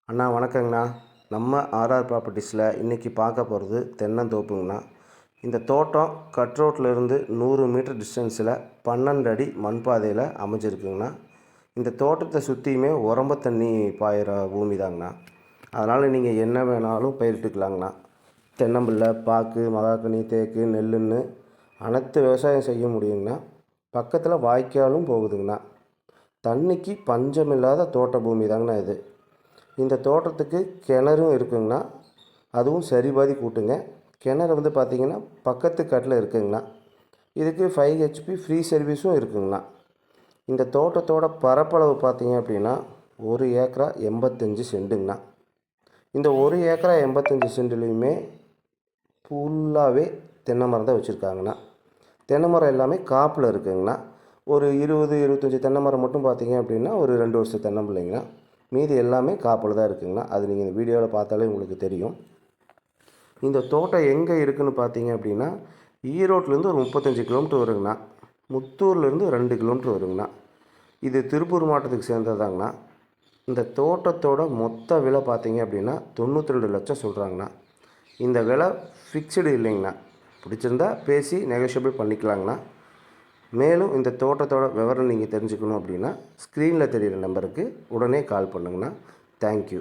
அண்ணா வணக்கங்கண்ணா. நம்ம ஆர்ஆர் ப்ராப்பர்ட்டிஸில் இன்றைக்கி பார்க்க போகிறது தென்னந்தோப்புங்கண்ணா. இந்த தோட்டம் கட் ரோட்லேருந்து 100 மீட்டர் டிஸ்டன்ஸில் 12 அடி மண் பாதையில் அமைஞ்சிருக்குங்கண்ணா. இந்த தோட்டத்தை சுற்றியுமே உரம்ப தண்ணி பாயிற பூமி தாங்கண்ணா. அதனால் நீங்கள் என்ன வேணாலும் பயிரிட்டுக்கலாங்கண்ணா. தென்னம்பிள்ளை, பாக்கு, மகாக்கனி, தேக்கு, நெல்லுன்னு அனைத்து விவசாயம் செய்ய முடியுங்கண்ணா. பக்கத்தில் வாய்க்காலும் போகுதுங்கண்ணா. தண்ணிக்கு பஞ்சமில்லாத தோட்ட பூமி தாங்கண்ணா இது. இந்த தோட்டத்துக்கு கிணறும் இருக்குங்கண்ணா. அதுவும் சரி பாதி கூட்டுங்க. கிணறு பார்த்திங்கன்னா பக்கத்து காட்டில் இருக்குங்கண்ணா. இதுக்கு 5 HP ஃப்ரீ சர்வீஸும் இருக்குங்கண்ணா. இந்த தோட்டத்தோட பரப்பளவு பார்த்திங்க அப்படின்னா 1 ஏக்கரா 85 சென்ட்டுங்கண்ணா. இந்த 1 ஏக்கரா 85 சென்ட்லேயுமே ஃபுல்லாகவே தென்னை மரம் தான் வச்சுருக்காங்கண்ணா. தென்னை மரம் எல்லாமே காப்பில் இருக்குங்கண்ணா. ஒரு 20-25 தென்னை மரம் மட்டும் பார்த்திங்க அப்படின்னா ஒரு 2 வருஷம் தென்னம்பிள்ளைங்கண்ணா. மீதி எல்லாமே காப்பில் தான் இருக்குங்கண்ணா. அது நீங்கள் இந்த வீடியோவில் பார்த்தாலே உங்களுக்கு தெரியும். இந்த தோட்டம் எங்கே இருக்குதுன்னு பார்த்தீங்க அப்படின்னா ஈரோட்லேருந்து ஒரு 35 கிலோமீட்டர் வருங்கண்ணா. முத்தூர்லேருந்து 2 கிலோமீட்டர் வருங்கண்ணா. இது திருப்பூர் மாவட்டத்துக்கு சேர்ந்ததாங்கண்ணா. இந்த தோட்டத்தோட மொத்த விலை பார்த்தீங்க அப்படின்னா 92 லட்சம் சொல்கிறாங்கண்ணா. இந்த விலை ஃபிக்ஸ்டு இல்லைங்கண்ணா. பிடிச்சிருந்தா பேசி நெகோஷியபிள் பண்ணிக்கலாங்கண்ணா. மேலும் இந்த தோட்டத்தோட விவரம் நீங்கள் தெரிஞ்சுக்கணும் அப்படின்னா ஸ்க்ரீனில் தெரிகிற நம்பருக்கு உடனே கால் பண்ணுங்கண்ணா. தேங்க்யூ.